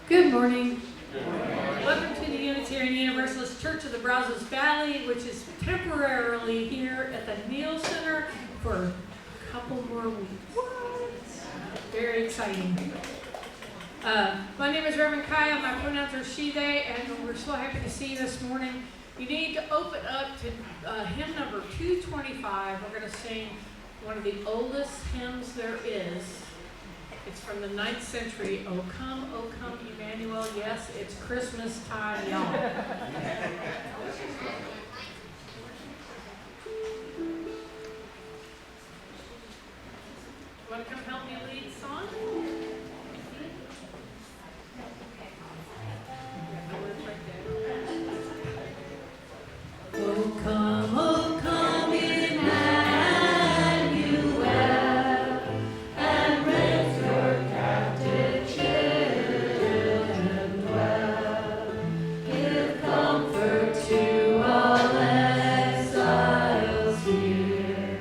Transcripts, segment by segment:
Good morning. Welcome to the Unitarian Universalist Church of the Brazos Valley, which is temporarily here at the Neal Center for a couple more weeks. Very exciting. My name is Reverend Kiya. My pronouns are she, they, and we're so happy to see you this morning. You need to open up to hymn number 225. We're going to sing one of the oldest hymns there is. It's from the 9th century. O come, Emmanuel. Yes, it's Christmas time, y'all. Want to come help me lead the song? O come, Emmanuel, and with your captive children dwell. Give comfort to all exiles here,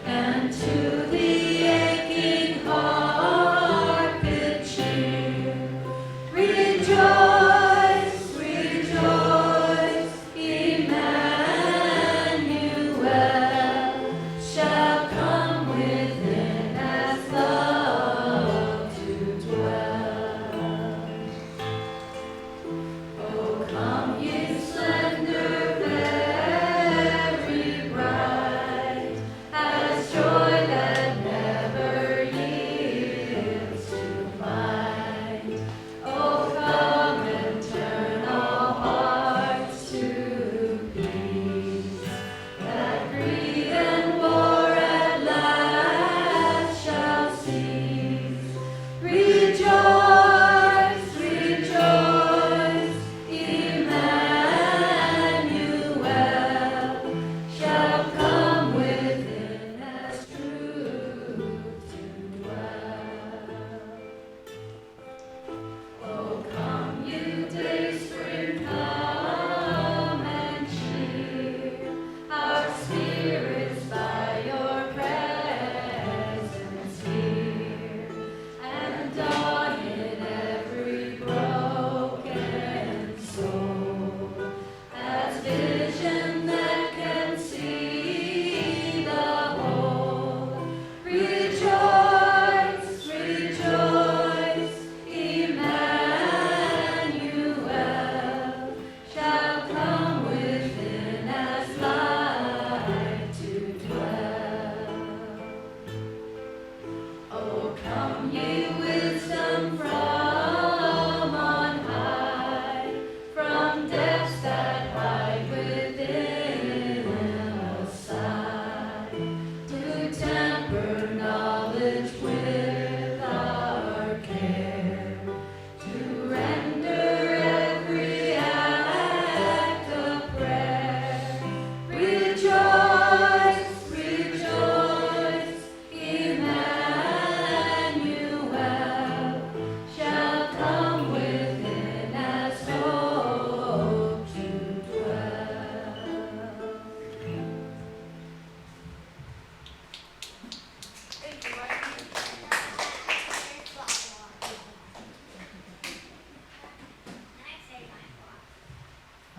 and to the aching heart good cheer. Rejoice.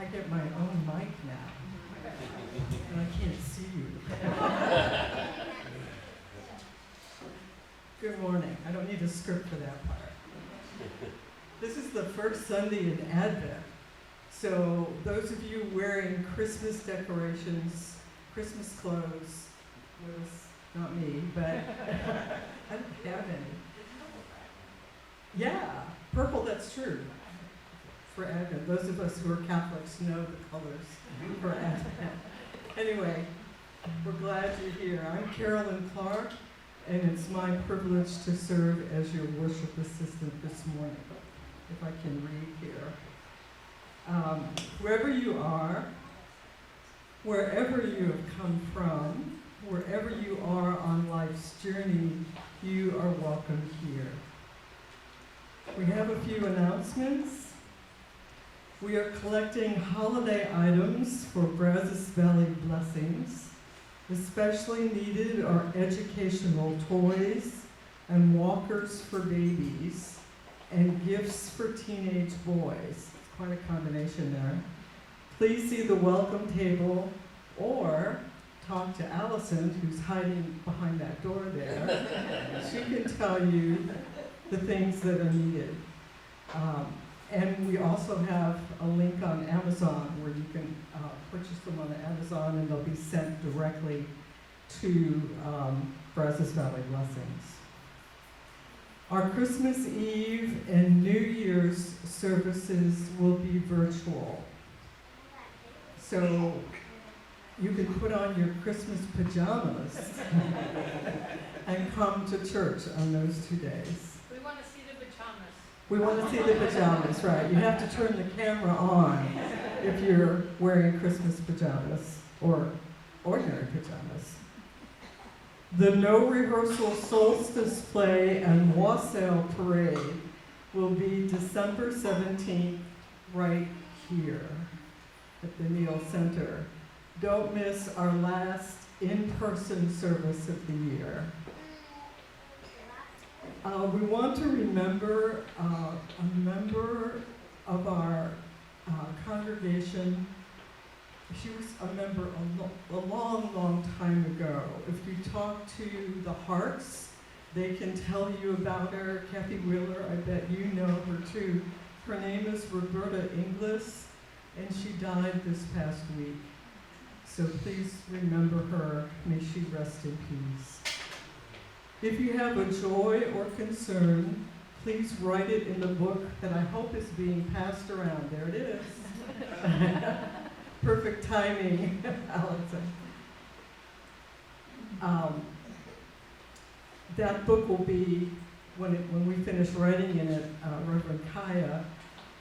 I get my own mic now, and I can't see you. Good morning. I don't need a script for that part. This is the first Sunday in Advent, so those of you wearing Christmas decorations, Christmas clothes, notice, not me, but I don't have any. Yeah, purple, that's true. For Advent. Those of us who are Catholics know the colors for Advent. Anyway, we're glad you're here. I'm Carolyn Clark, and it's my privilege to serve as your worship assistant this morning, if I can read here. Wherever you are, wherever you have come from, wherever you are on life's journey, you are welcome here. We have a few announcements. We are collecting holiday items for Brazos Valley Blessings. Especially needed are educational toys and walkers for babies, and gifts for teenage boys. It's quite a combination there. Please see the welcome table or talk to Allison, who's hiding behind that door there. She can tell you the things that are needed. And we also have a link on Amazon where you can purchase them on Amazon, and they'll be sent directly to Brazos Valley Blessings. Our Christmas Eve and New Year's services will be virtual. So you can put on your Christmas pajamas and come to church on those 2 days. We want to see the pajamas. We want to see the pajamas, right. You have to turn the camera on if you're wearing Christmas pajamas or ordinary pajamas. The No Rehearsal Solstice Play and Wassail Parade will be December 17th right here at the Neal Center. Don't miss our last in-person service of the year. We want to remember a member of our congregation. She was a member a long, long time ago. If you talk to the Harts, they can tell you about her. Kathy Wheeler, I bet you know her too. Her name is Roberta Inglis, and she died this past week. So please remember her. May she rest in peace. If you have a joy or concern, please write it in the book that I hope is being passed around. There it is. Perfect timing, Allison. That book will be, when we finish writing in it, Reverend Kiya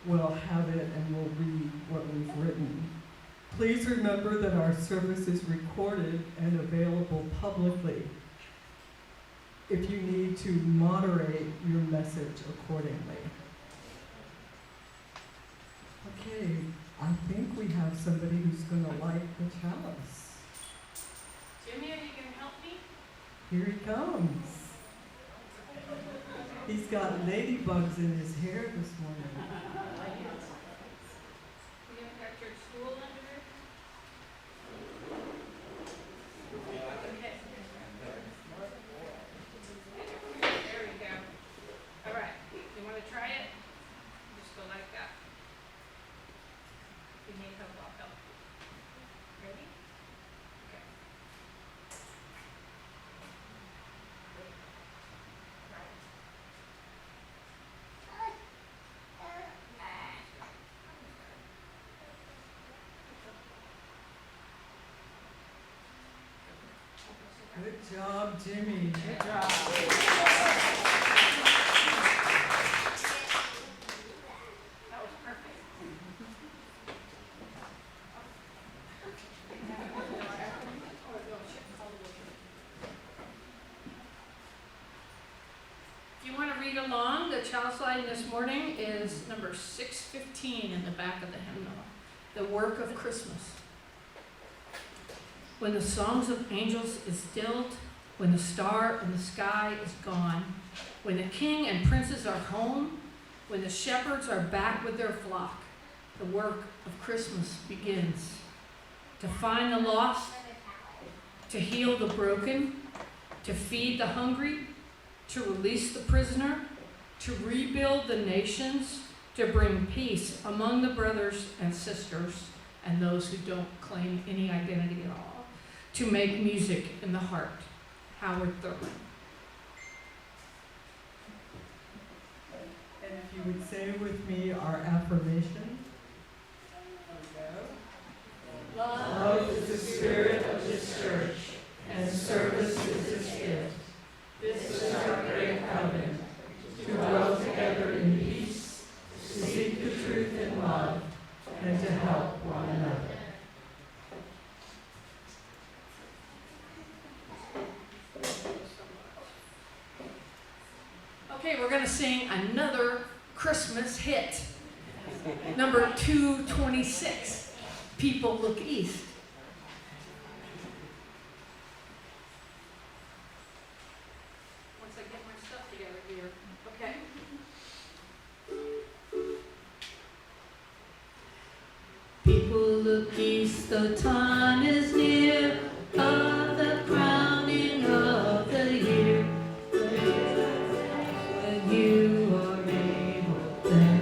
will have it and will read what we've written. Please remember that our service is recorded and available publicly if you need to moderate your message accordingly. Okay, I think we have somebody who's going to light the chalice. Jimmy, are you going to help me? Here he comes. He's got ladybugs in his hair this morning. You have got your stool under there? Okay. There we go. All right. You want to try it? Just go like that. If you need help, I'll help. Ready? Okay. Good job, Jimmy. Good job. That was perfect. If you want to read along, the chalice lighting this morning is number 615 in the back of the hymnal, the work of Christmas. When the songs of angels is stilled, when the star in the sky is gone, when the king and princes are home, when the shepherds are back with their flock, the work of Christmas begins. To find the lost, to heal the broken, to feed the hungry, to release the prisoner, to rebuild the nations, to bring peace among the brothers and sisters and those who don't claim any identity at all. To make music in the heart. Howard Thurman. And if you would say with me our affirmation. Love is the spirit of this church, and service is its gift. This is our great covenant, to dwell together in peace, to seek the truth in love, and to help one another. Okay, we're going to sing another Christmas hit. Number 226, People Look East. Once I get my stuff together here. Okay. look east, the time is near of the crowning of the year. When you are able then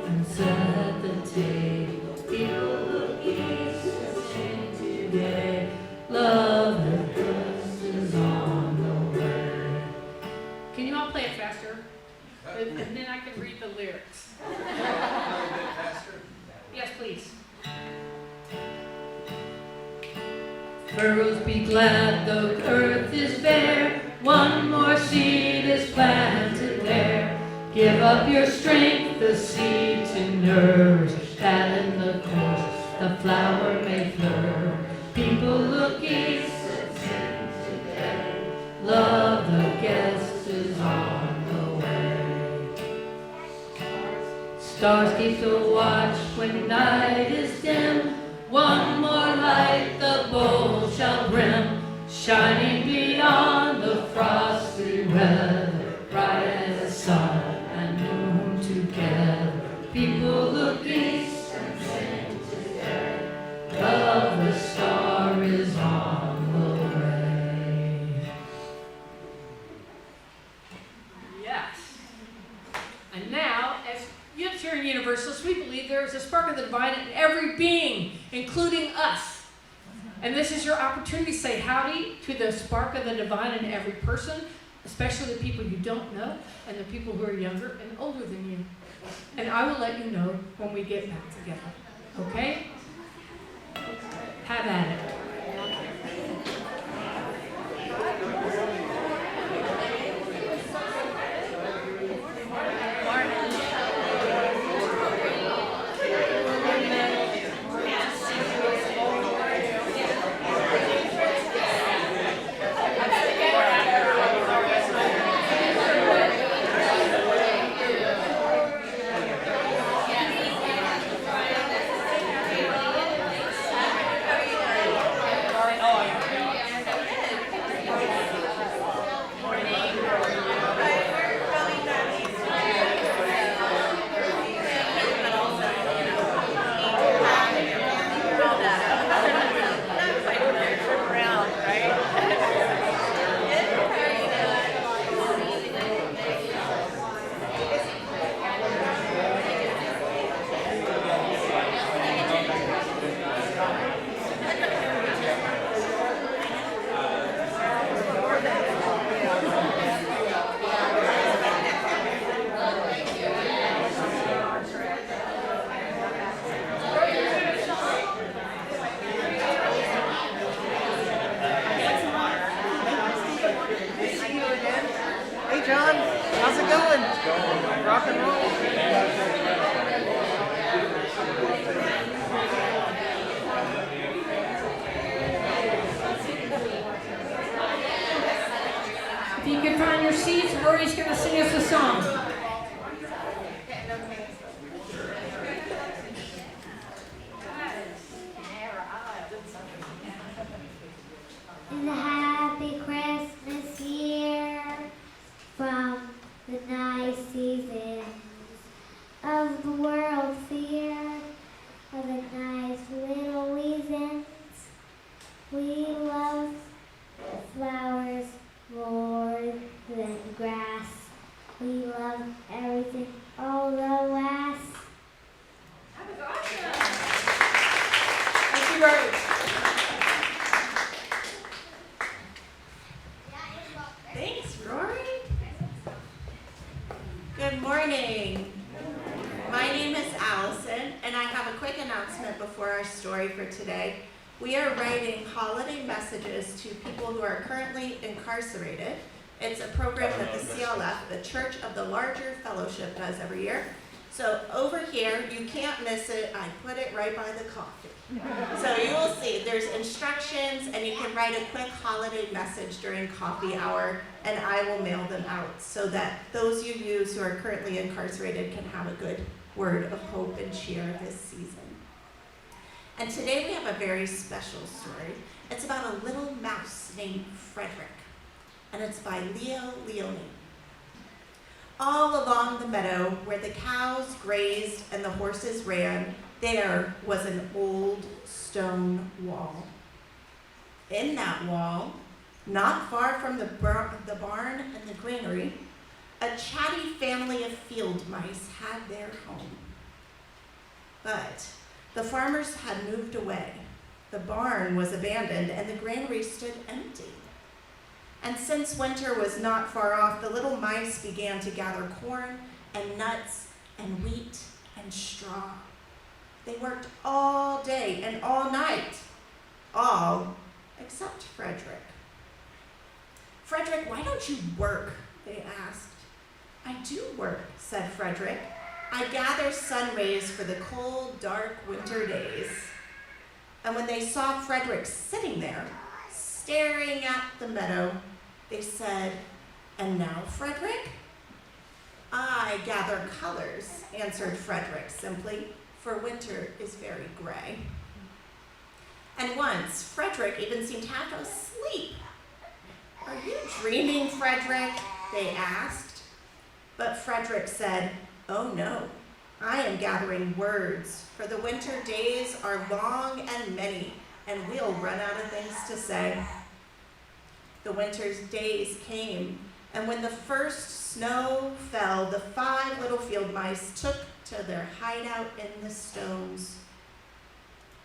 and set the table, people look east and say today, love and trust is on the way. Can you all play it faster? And then I can read the lyrics. Yes, please. Furrows be glad the earth is bare, one more seed is planted there. Give up your strength, the seed to nourish, that in the course the flower may flourish. People look east and sing today, love the guest is on the way. Stars keep the watch when night is dim, one more light the bowl shall brim, shining beyond the frosty weather, bright as the sun and moon together. People look east and sing today, love the star is on the way. Yes. And now, as Unitarian Universalists, we believe there is a spark of the divine in every being, including us. And this is your opportunity to say howdy to the spark of the divine in every person, especially the people you don't know and the people who are younger and older than you. And I will let you know when we get back together. Okay? Have at it. John, how's it going? Rock and roll. If you can find your seats, Rory's going to sing us a song. And a happy Christmas year from the nice seasons of the world fear of the nice little reasons. We love the flowers more than grass. We love everything all the last. That was awesome. Thank you, Rose. Thanks, Rory. Good morning. My name is Allison, and I have a quick announcement before our story for today. We are writing holiday messages to people who are currently incarcerated. It's a program that the CLF, the Church of the Larger Fellowship, does every year. So over here, you can't miss it. I put it right by the coffee. So you will see there's instructions, and you can write a quick holiday message during coffee hour, and I will mail them out so that those you use who are currently incarcerated can have a good word of hope and cheer this season. And today we have a very special story. It's about a little mouse named Frederick, and it's by Leo Leone. All along the meadow where the cows grazed and the horses ran, there was an old stone wall. In that wall, not far from the barn and the granary, a chatty family of field mice had their home. But the farmers had moved away. The barn was abandoned and the granary stood empty. And since winter was not far off, the little mice began to gather corn and nuts and wheat and straw. They worked all day and all night, all except Frederick. "Frederick, why don't you work?" they asked. "I do work," said Frederick. "I gather sun rays for the cold, dark winter days." And when they saw Frederick sitting there, staring at the meadow, they said, "And now, Frederick?" "I gather colors," answered Frederick simply, "for winter is very gray." And once, Frederick even seemed half asleep. "Are you dreaming, Frederick?" they asked. But Frederick said, "Oh no, I am gathering words, for the winter days are long and many, and we'll run out of things to say." The winter's days came, and when the first snow fell, the 5 little field mice took to their hideout in the stones.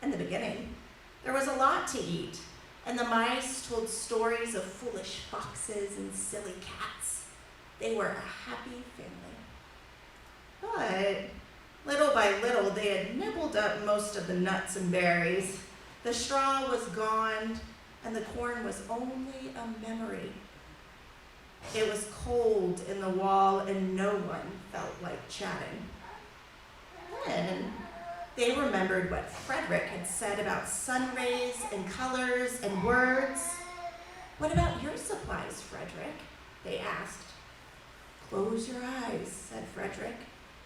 In the beginning, there was a lot to eat, and the mice told stories of foolish foxes and silly cats. They were a happy family. But little by little, they had nibbled up most of the nuts and berries. The straw was gone, and the corn was only a memory. It was cold in the wall, and no one felt like chatting. Then they remembered what Frederick had said about sun rays and colors and words. "What about your supplies, Frederick?" they asked. "Close your eyes," said Frederick,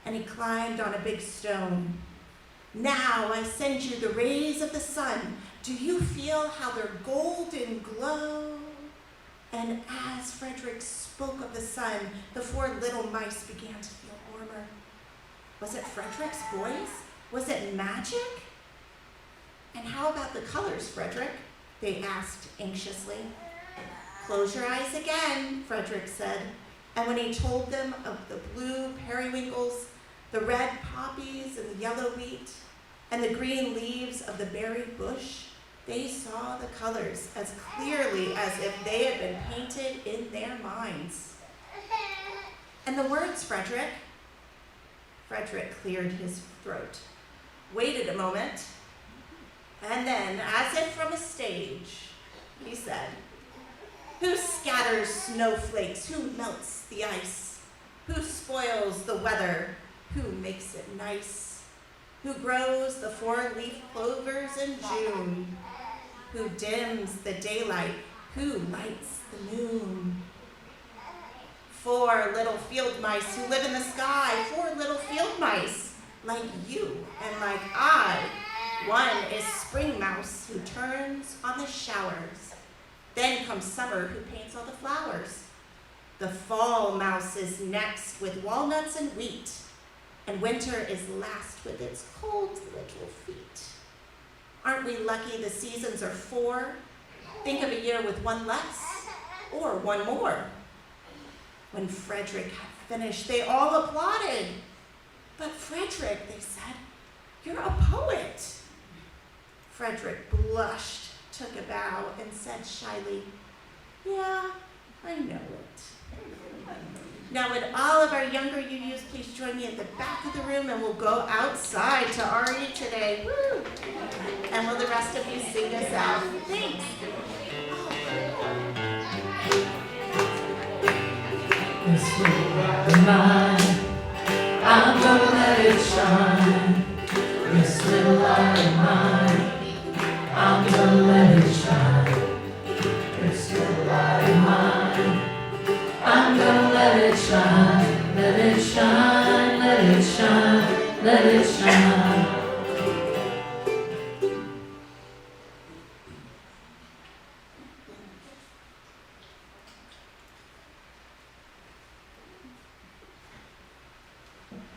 and he climbed on a big stone. "Now I send you the rays of the sun. Do you feel how their golden glow?" And as Frederick spoke of the sun, the 4 little mice began to feel warmer. Was it Frederick's voice? Was it magic? "And how about the colors, Frederick?" they asked anxiously. "Close your eyes again," Frederick said. And when he told them of the blue periwinkles, the red poppies and the yellow wheat, and the green leaves of the berry bush, they saw the colors as clearly as if they had been painted in their minds. "And the words, Frederick?" Frederick cleared his throat, waited a moment, and then, as if from a stage, he said, "Who scatters snowflakes? Who melts the ice? Who spoils the weather? Who makes it nice? Who grows the 4-leaf clovers in June? Who dims the daylight? Who lights the moon?" 4 little field mice who live in the sky, 4 little field mice, like you and like I. One is spring mouse who turns on the showers. Then comes summer who paints all the flowers. The fall mouse is next with walnuts and wheat, and winter is last with its cold little feet. Aren't we lucky the seasons are 4? Think of a year with 1 less, or 1 more. When Frederick had finished, they all applauded. "But Frederick," they said, "you're a poet." Frederick blushed, took a bow, and said shyly, "Yeah, I know it." Now would all of our younger UUs please join me at the back of the room, and we'll go outside to RE today. Woo! And will the rest of you sing us out? Thanks. This little light of mine, I'm gonna let it shine. This little light of mine, I'm gonna let it shine. This little light of mine, I'm gonna let it shine. Let it shine, let it shine, let it shine.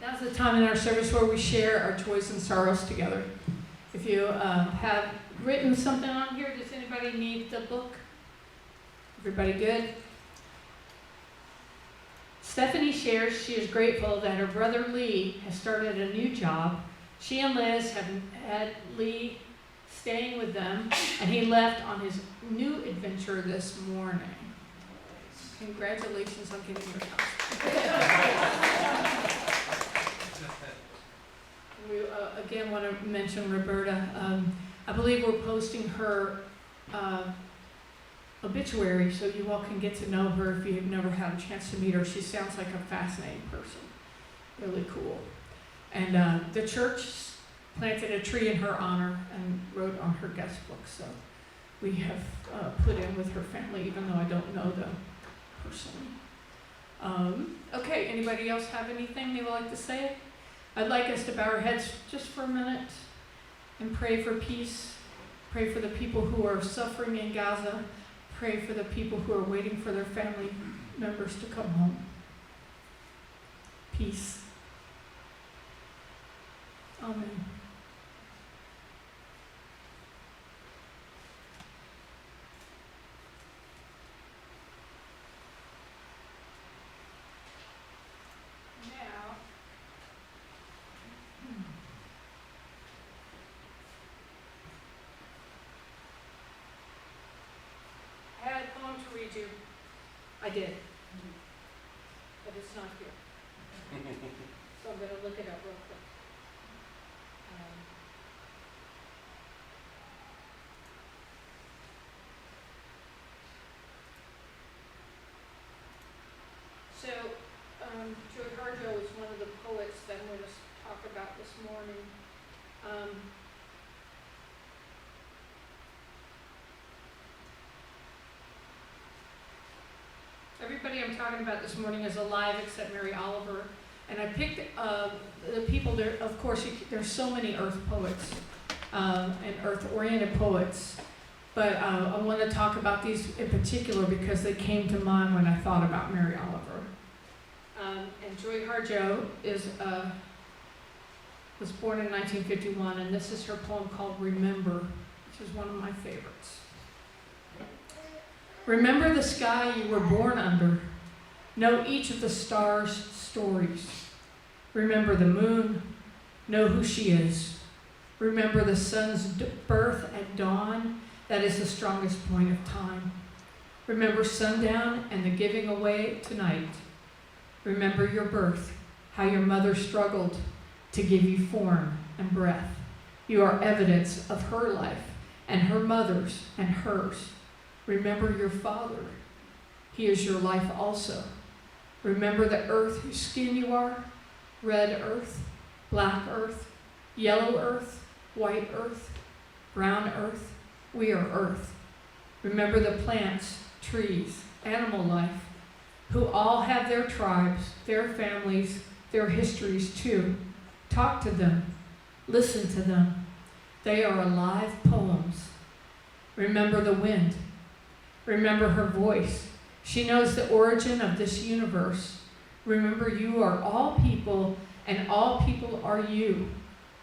Now's the time in our service where we share our joys and sorrows together. If you have written something on here, does anybody need the book? Everybody good? Stephanie shares she is grateful that her brother Lee has started a new job. She and Liz have had Lee staying with them, and he left on his new adventure this morning. Congratulations on getting your house. We again want to mention Roberta. I believe we're posting her obituary so you all can get to know her if you've never had a chance to meet her. She sounds like a fascinating person. Really cool. And the church planted a tree in her honor and wrote on her guest book. So we have put in with her family, even though I don't know them personally. Okay, anybody else have anything they would like to say? I'd like us to bow our heads just for a minute and pray for peace. Pray for the people who are suffering in Gaza. Pray for the people who are waiting for their family members to come home. Peace. Amen. Now, I had a poem to read you. I did. But it's not here. So I'm going to look it up real quick. Joy Harjo is one of the poets that I'm going to talk about this morning. Everybody I'm talking about this morning is alive except Mary Oliver. And I picked the people there. Of course, there's so many Earth poets and Earth-oriented poets. But I want to talk about these in particular because they came to mind when I thought about Mary Oliver. And Joy Harjo was born in 1951, and this is her poem called Remember, which is one of my favorites. Remember the sky you were born under. Know each of the stars' stories. Remember the moon. Know who she is. Remember the sun's birth at dawn. That is the strongest point of time. Remember sundown and the giving away tonight. Remember your birth, how your mother struggled to give you form and breath. You are evidence of her life and her mother's and hers. Remember your father. He is your life also. Remember the earth whose skin you are, red earth, black earth, yellow earth, white earth, brown earth. We are earth. Remember the plants, trees, animal life, who all have their tribes, their families, their histories too. Talk to them. Listen to them. They are alive poems. Remember the wind. Remember her voice. She knows the origin of this universe. Remember you are all people, and all people are you.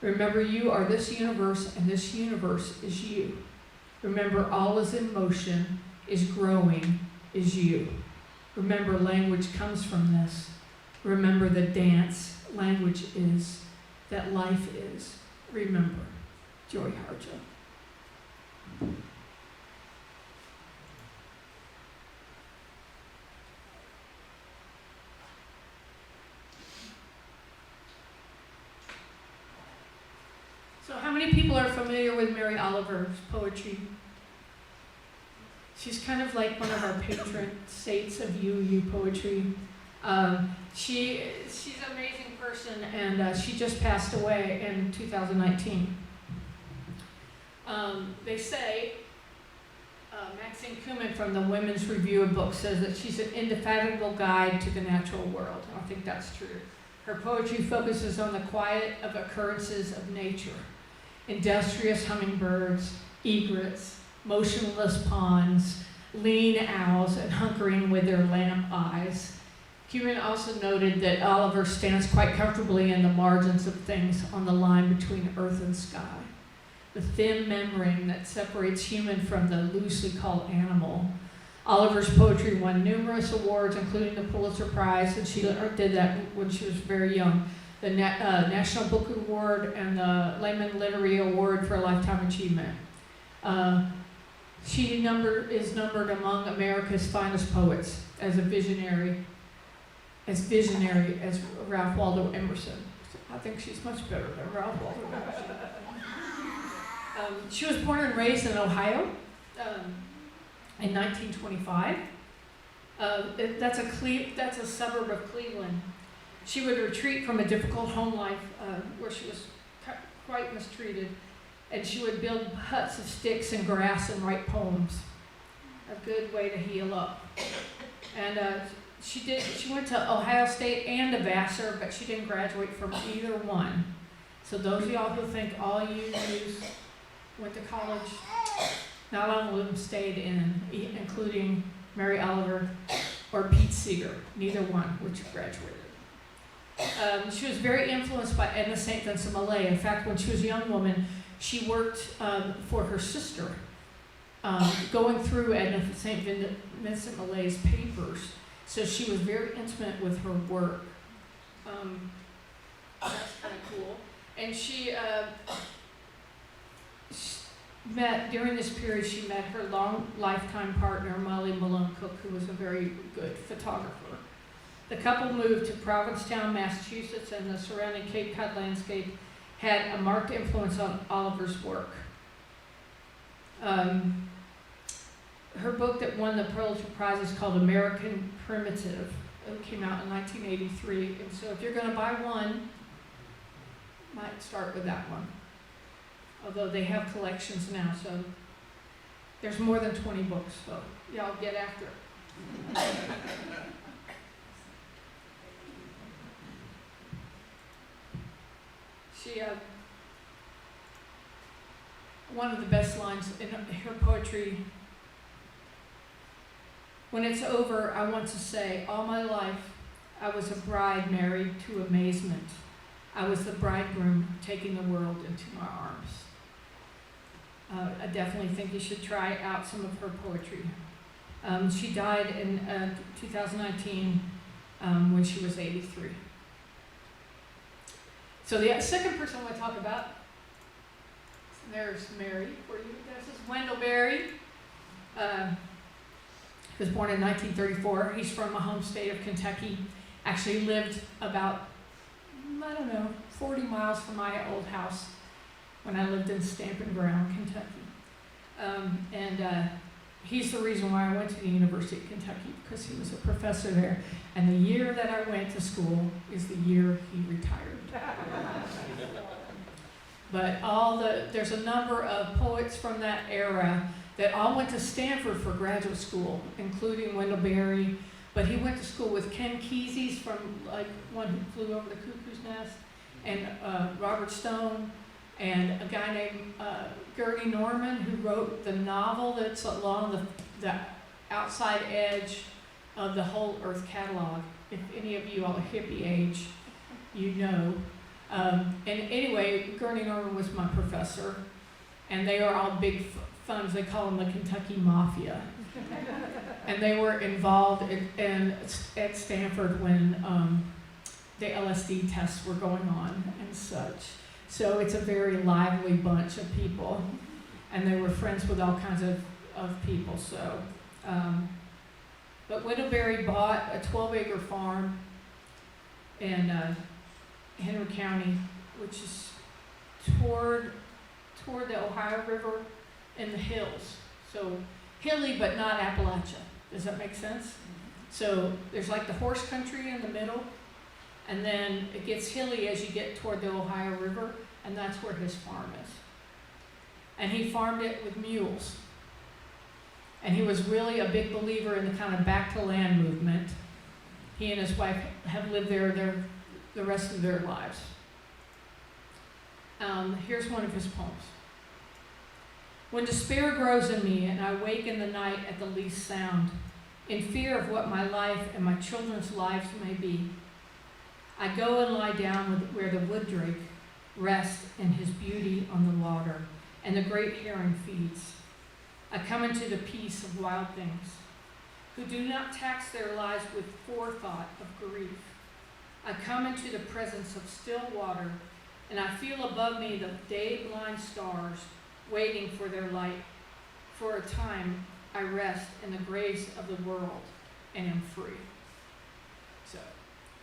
Remember you are this universe, and this universe is you. Remember all is in motion, is growing, is you. Remember language comes from this. Remember the dance language is, that life is. Remember. Joy Harjo. So how many people are familiar with Mary Oliver's poetry? She's kind of like one of our patron saints of UU poetry. She's an amazing person, and she just passed away in 2019. They say, Maxine Kuhlman from the Women's Review of Books says that she's an indefatigable guide to the natural world. I think that's true. Her poetry focuses on the quiet of occurrences of nature. Industrious hummingbirds, egrets, motionless ponds, lean owls, and hunkering with their lamp eyes. Cuman also noted that Oliver stands quite comfortably in the margins of things on the line between earth and sky. The thin membrane that separates human from the loosely called animal. Oliver's poetry won numerous awards, including the Pulitzer Prize, and she did that when she was very young. The National Book Award and the Lehman Literary Award for Lifetime Achievement. She is numbered among America's finest poets as visionary as Ralph Waldo Emerson. I think she's much better than Ralph Waldo Emerson. She was born and raised in Ohio in 1925. That's a suburb of Cleveland. She would retreat from a difficult home life where she was quite mistreated, and she would build huts of sticks and grass and write poems. A good way to heal up. And she went to Ohio State and to Vassar, but she didn't graduate from either one. So those of y'all who think all UUs went to college, not all of them stayed in, including Mary Oliver or Pete Seeger, neither one which graduated. She was very influenced by Edna St. Vincent Millay. In fact, when she was a young woman, she worked for her sister, going through Edna St. Vincent Millay's papers. So she was very intimate with her work. That's kind of cool. And she met, during this period, she met her long lifetime partner, Molly Malone Cook, who was a very good photographer. The couple moved to Provincetown, Massachusetts, and the surrounding Cape Cod landscape had a marked influence on Oliver's work. Her book that won the Pulitzer Prize is called American Primitive. It came out in 1983, and so if you're going to buy one, might start with that one. Although they have collections now, so there's more than 20 books, so y'all get after it. She, one of the best lines in her poetry, when it's over, I want to say, all my life, I was a bride married to amazement. I was the bridegroom taking the world into my arms. I definitely think you should try out some of her poetry. She died in 2019 when she was 83. So the second person I want to talk about, there's Mary for you. This is Wendell Berry. He was born in 1934. He's from my home state of Kentucky. Actually lived about, 40 miles from my old house when I lived in Stampin' Ground, Kentucky. He's the reason why I went to the University of Kentucky, because he was a professor there. And the year that I went to school is the year he retired. But there's a number of poets from that era that all went to Stanford for graduate school, including Wendell Berry. But he went to school with Ken Kesey from one who flew over the cuckoo's nest, and Robert Stone, and a guy named Gurney Norman, who wrote the novel that's along the outside edge of the Whole Earth catalog. If any of you are hippie age, you know. And anyway, Gurney Norman was my professor, and they are all big thuns. They call them the Kentucky Mafia. And they were involved at Stanford when the LSD tests were going on and such. So it's a very lively bunch of people, and they were friends with all kinds of people. So, but Wendell Berry bought a 12-acre farm in Henry County, which is toward the Ohio River in the hills. So hilly, but not Appalachia. Does that make sense? So there's like the horse country in the middle, and then it gets hilly as you get toward the Ohio River, and that's where his farm is. And he farmed it with mules. And he was really a big believer in the kind of back to land movement. He and his wife have lived there the rest of their lives. Here's one of his poems. When despair grows in me and I wake in the night at the least sound, in fear of what my life and my children's lives may be. I go and lie down where the wood drake rests in his beauty on the water, and the great heron feeds. I come into the peace of wild things, who do not tax their lives with forethought of grief. I come into the presence of still water, and I feel above me the day-blind stars waiting for their light. For a time, I rest in the grace of the world and am free. So,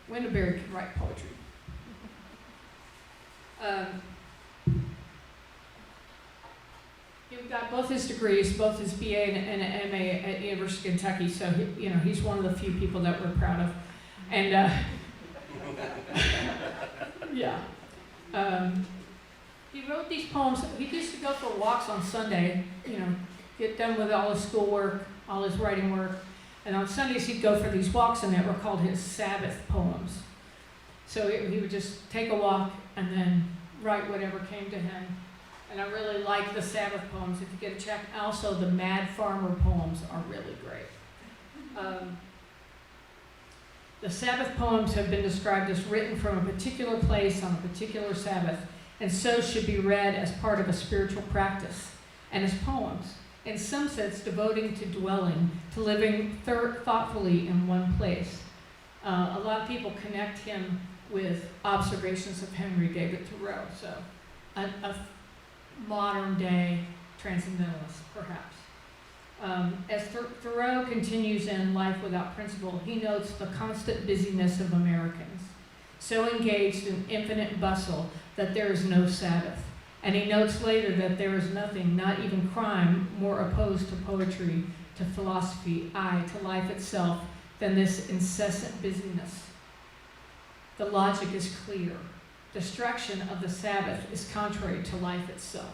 Winterberry can write poetry. He got both his degrees, both his BA and an MA at University of Kentucky, so he's one of the few people that we're proud of. And yeah. He wrote these poems. He used to go for walks on Sunday, get done with all his schoolwork, all his writing work, and on Sundays he'd go for these walks, and that were called his Sabbath poems. So he would just take a walk and then write whatever came to him. And I really like the Sabbath poems. If you get a check, also the Mad Farmer poems are really great. The Sabbath poems have been described as written from a particular place on a particular Sabbath, and so should be read as part of a spiritual practice, and as poems, in some sense devoting to dwelling, to living thoughtfully in one place. A lot of people connect him with observations of Henry David Thoreau, so a modern day transcendentalist, perhaps. As Thoreau continues in Life Without Principle, he notes the constant busyness of Americans, so engaged in infinite bustle that there is no Sabbath. And he notes later that there is nothing, not even crime, more opposed to poetry, to philosophy, to life itself, than this incessant busyness. The logic is clear. Distraction of the Sabbath is contrary to life itself.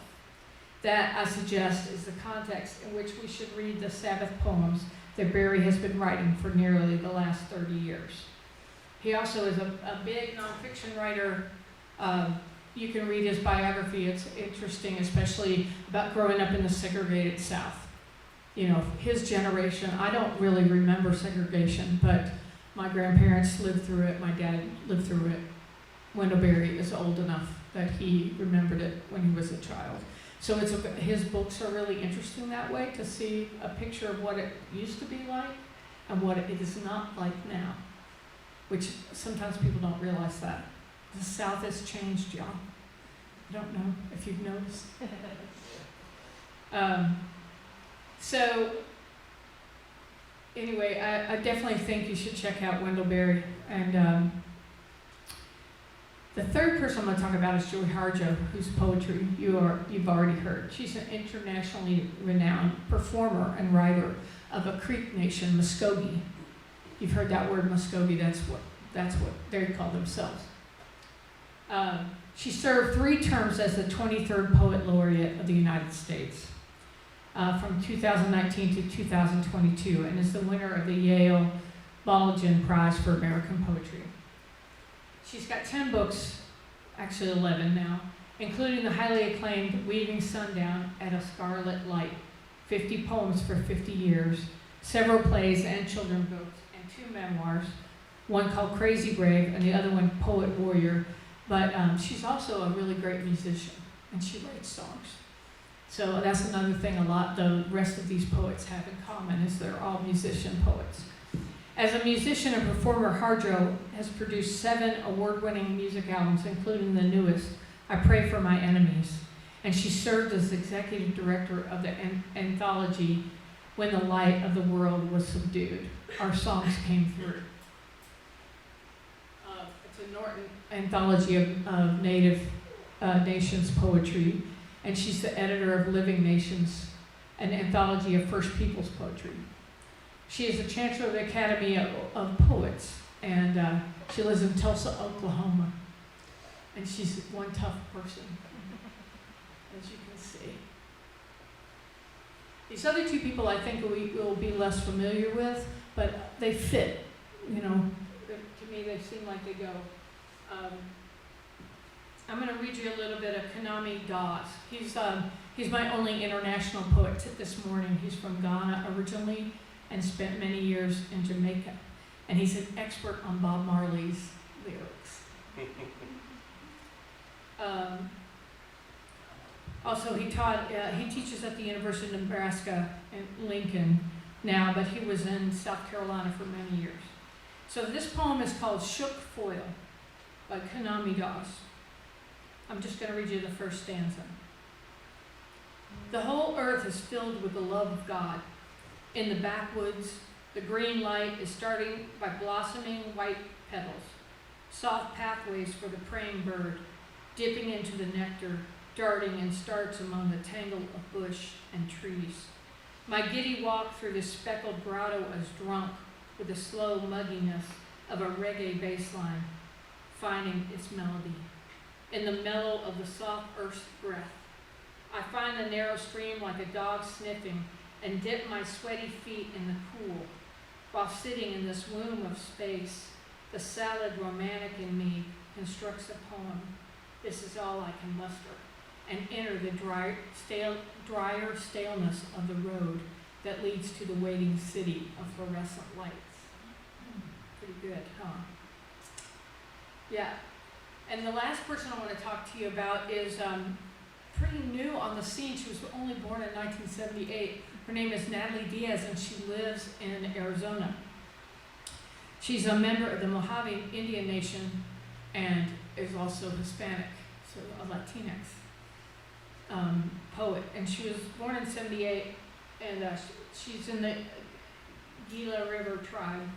That, I suggest, is the context in which we should read the Sabbath poems that Barry has been writing for nearly the last 30 years. He also is a big nonfiction writer. You can read his biography. It's interesting, especially about growing up in the segregated South. His generation, I don't really remember segregation, but my grandparents lived through it. My dad lived through it. Wendell Berry is old enough that he remembered it when he was a child. So his books are really interesting that way, to see a picture of what it used to be like and what it is not like now, which sometimes people don't realize that. The South has changed, y'all. I don't know if you've noticed. So anyway, I definitely think you should check out Wendell Berry. And the third person I'm going to talk about is Joy Harjo, whose poetry you've already heard. She's an internationally renowned performer and writer of a Creek Nation, Muskogee. You've heard that word, Muskogee. That's what they call themselves. She served 3 terms as the 23rd Poet Laureate of the United States from 2019 to 2022, and is the winner of the Yale Balogun Prize for American Poetry. She's got 10 books, actually 11 now, including the highly acclaimed Weaving Sundown at a Scarlet Light, 50 poems for 50 years, several plays and children's books, and 2 memoirs, one called Crazy Brave and the other one Poet Warrior. But she's also a really great musician, and she writes songs. So that's another thing the rest of these poets have in common, is they're all musician poets. As a musician and performer, Harjo has produced 7 award-winning music albums, including the newest, I Pray for My Enemies. And she served as executive director of the anthology When the Light of the World Was Subdued. Our songs came through. It's a Norton anthology of Native Nations poetry, and she's the editor of Living Nations, an anthology of First Peoples poetry. She is the chancellor of the Academy of Poets, and she lives in Tulsa, Oklahoma. And she's one tough person, as you can see. These other 2 people I think we will be less familiar with, but they fit, to me they seem like they go. I'm going to read you a little bit of Kanami Dawes. He's my only international poet this morning. He's from Ghana originally, and spent many years in Jamaica. And he's an expert on Bob Marley's lyrics. Also, he teaches at the University of Nebraska in Lincoln now, but he was in South Carolina for many years. So this poem is called Shook Foil by Konami Dawes. I'm just going to read you the first stanza. The whole earth is filled with the love of God. In the backwoods, the green light is starting by blossoming white petals, soft pathways for the praying bird, dipping into the nectar, darting in starts among the tangle of bush and trees. My giddy walk through the speckled grotto is drunk with the slow mugginess of a reggae bass line, finding its melody. In the mellow of the soft earth's breath, I find the narrow stream like a dog sniffing and dip my sweaty feet in the pool. While sitting in this womb of space, the salad romantic in me constructs a poem. This is all I can muster, and enter the drier staleness of the road that leads to the waiting city of fluorescent lights. Pretty good, huh? Yeah. And the last person I want to talk to you about is pretty new on the scene. She was only born in 1978. Her name is Natalie Diaz, and she lives in Arizona. She's a member of the Mojave Indian Nation and is also Hispanic, so a Latinx poet. And she was born in 78, and she's in the Gila River tribe,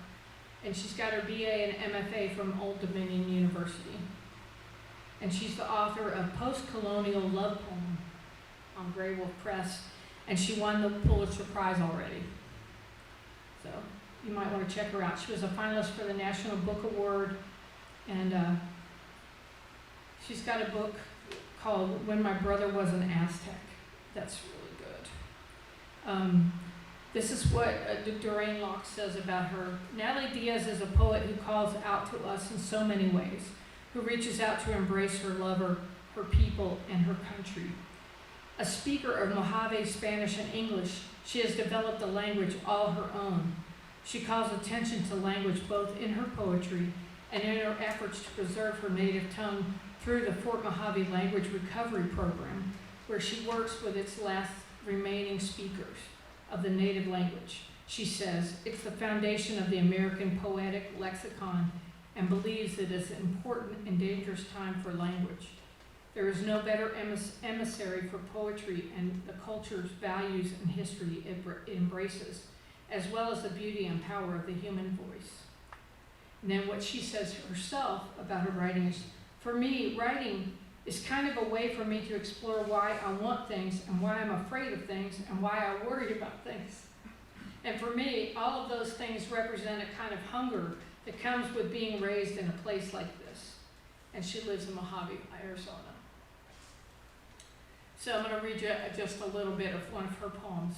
and she's got her BA and MFA from Old Dominion University. And she's the author of Post-Colonial Love Poem on Grey Wolf Press, and she won the Pulitzer Prize already. So you might want to check her out. She was a finalist for the National Book Award, and she's got a book called When My Brother Was an Aztec. That's really good. This is what Doreen Locke says about her. Natalie Diaz is a poet who calls out to us in so many ways, who reaches out to embrace her lover, her people, and her country. A speaker of Mojave, Spanish, and English, she has developed a language all her own. She calls attention to language both in her poetry and in her efforts to preserve her native tongue through the Fort Mojave Language Recovery Program, where she works with its last remaining speakers of the native language. She says, it's the foundation of the American poetic lexicon and believes it is an important and dangerous time for language. There is no better emissary for poetry and the culture's values and history it embraces, as well as the beauty and power of the human voice. And then what she says herself about her writing is, for me, writing is kind of a way for me to explore why I want things and why I'm afraid of things and why I worry about things. And for me, all of those things represent a kind of hunger that comes with being raised in a place like this. And she lives in Mojave, Arizona. So I'm going to read you just a little bit of one of her poems.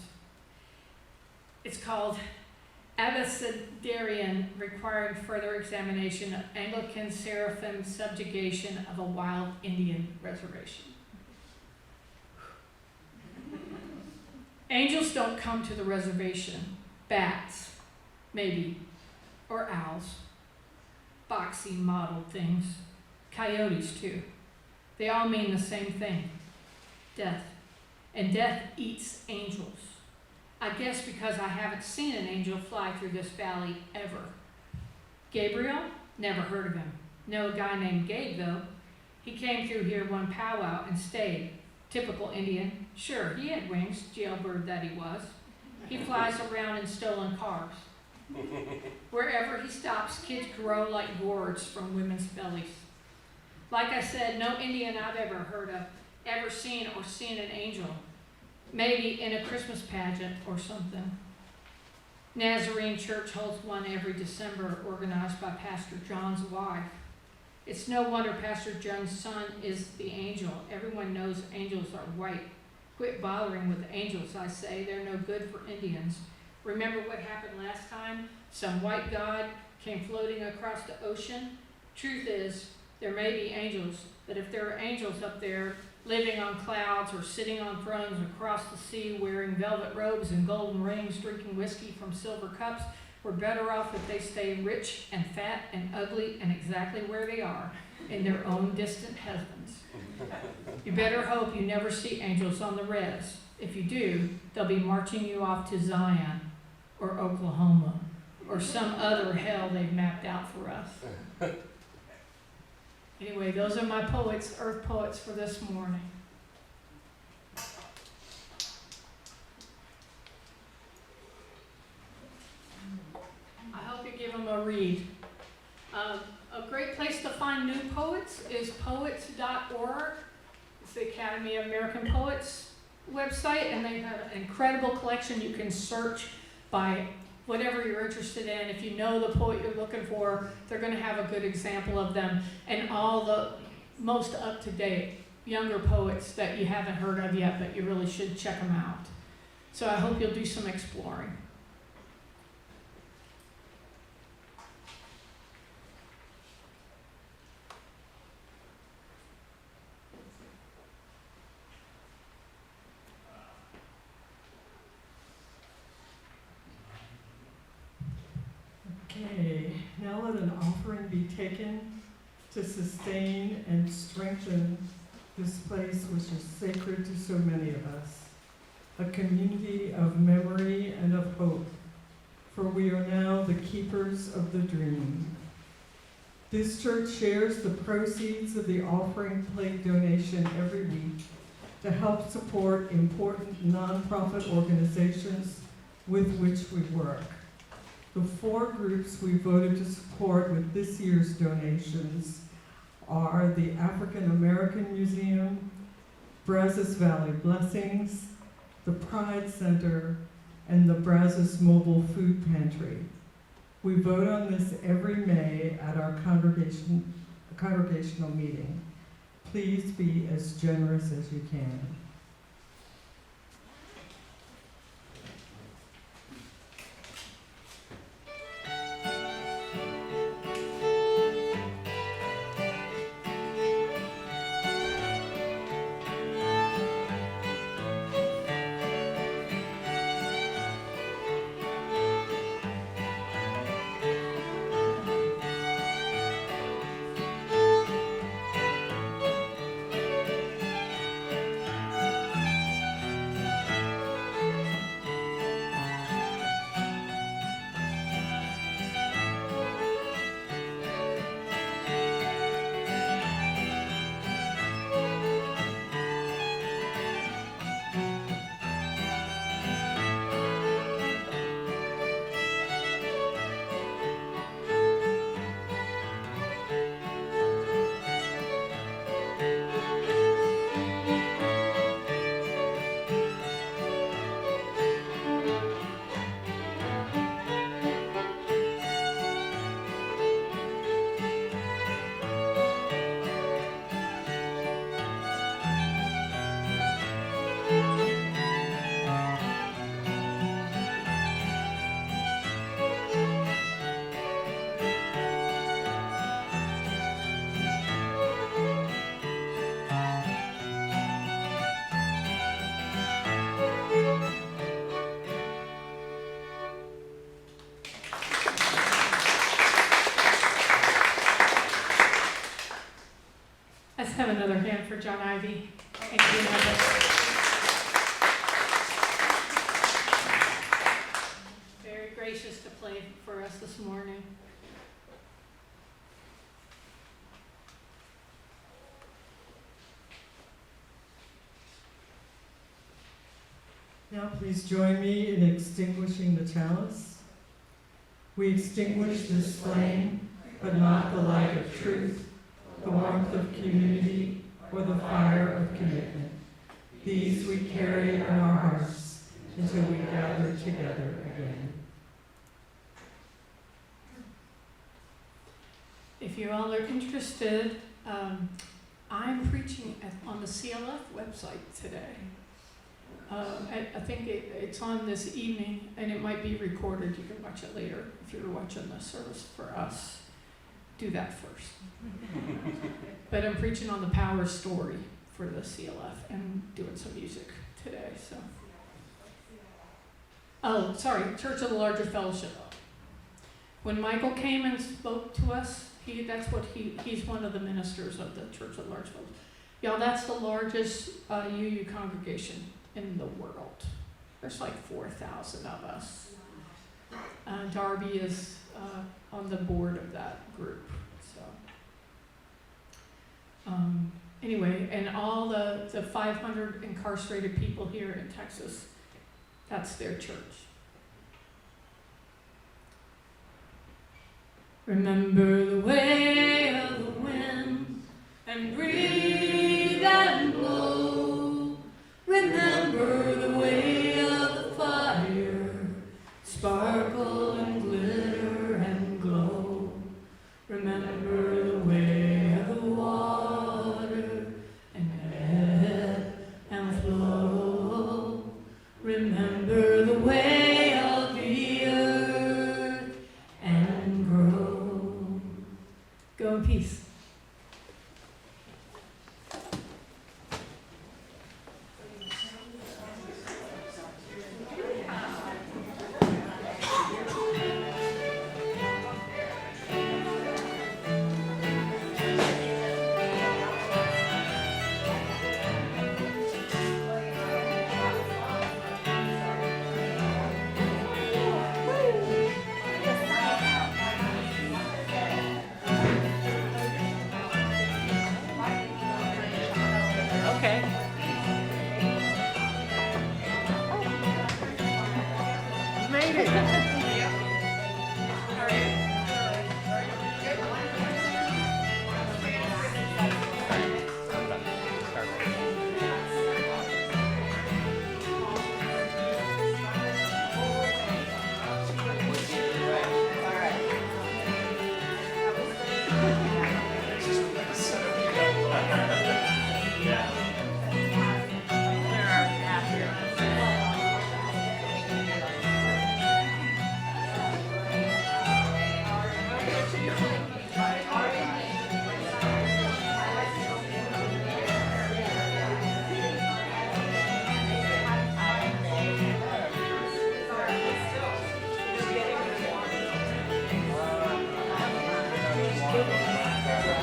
It's called Abecedarian, Requiring Further Examination of Anglican Seraphim Subjugation of a Wild Indian Reservation. Angels don't come to the reservation. Bats, maybe, or owls. Boxy mottled things. Coyotes, too. They all mean the same thing. Death. And death eats angels. I guess because I haven't seen an angel fly through this valley ever. Gabriel? Never heard of him. Know a guy named Gabe, though. He came through here one powwow and stayed. Typical Indian. Sure, he had wings, jailbird that he was. He flies around in stolen cars. Wherever he stops, kids grow like gourds from women's bellies. Like I said, no Indian I've ever heard of ever seen an angel. Maybe in a Christmas pageant or something. Nazarene Church holds one every December, organized by Pastor John's wife. It's no wonder Pastor John's son is the angel. Everyone knows angels are white. Quit bothering with angels, I say. They're no good for Indians. Remember what happened last time? Some white god came floating across the ocean. Truth is, there may be angels, but if there are angels up there living on clouds or sitting on thrones across the sea, wearing velvet robes and golden rings, drinking whiskey from silver cups, we're better off if they stay rich and fat and ugly and exactly where they are, in their own distant heavens. You better hope you never see angels on the res. If you do, they'll be marching you off to Zion or Oklahoma or some other hell they've mapped out for us. Anyway, those are my poets, earth poets for this morning. I hope you give them a read. A great place to find new poets is poets.org. It's the Academy of American Poets website, and they have an incredible collection. You can search by whatever you're interested in. If you know the poet you're looking for, they're going to have a good example of them, and all the most up-to-date younger poets that you haven't heard of yet, but you really should check them out. So I hope you'll do some exploring. Okay, now let an offering be taken to sustain and strengthen this place which is sacred to so many of us, a community of memory and of hope, for we are now the keepers of the dream. This church shares the proceeds of the offering plate donation every week to help support important nonprofit organizations with which we work. The 4 groups we voted to support with this year's donations are the African American Museum, Brazos Valley Blessings, the Pride Center, and the Brazos Mobile Food Pantry. We vote on this every May at our congregational meeting. Please be as generous as you can. Let's have another hand for John Ivy. Thank you. Very gracious to play for us this morning. Now please join me in extinguishing the chalice. We extinguish this flame, but not the light of truth, the warmth of community, or the fire of commitment. These we carry in our hearts until we gather together again. If you all are interested, I'm preaching on the CLF website today. I think it's on this evening, and it might be recorded. You can watch it later if you're watching the service for us. do that first. But I'm preaching on the power story for the CLF and doing some music today, so. Oh, sorry, Church of the Larger Fellowship. When Michael came and spoke to us, he's one of the ministers of the Church of the Larger Fellowship. Y'all, that's the largest UU congregation in the world. There's like 4,000 of us. Darby is on the board of that group. So, anyway, and all the 500 incarcerated people here in Texas, that's their church. Remember the way of the wind and breathe and blow. Remember the way of the fire, sparkle and glitter and glow. Remember the way of the water and ebb and flow. Remember the way of the earth and grow. Go in peace. Okay. You made it.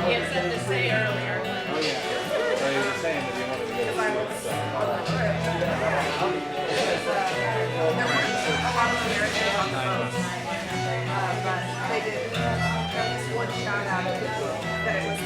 He had something to say earlier. Oh, yeah. So he was saying that he wanted to go to see it, so. There weren't a lot of Americans on the phone, but they did. There was one shout out that it was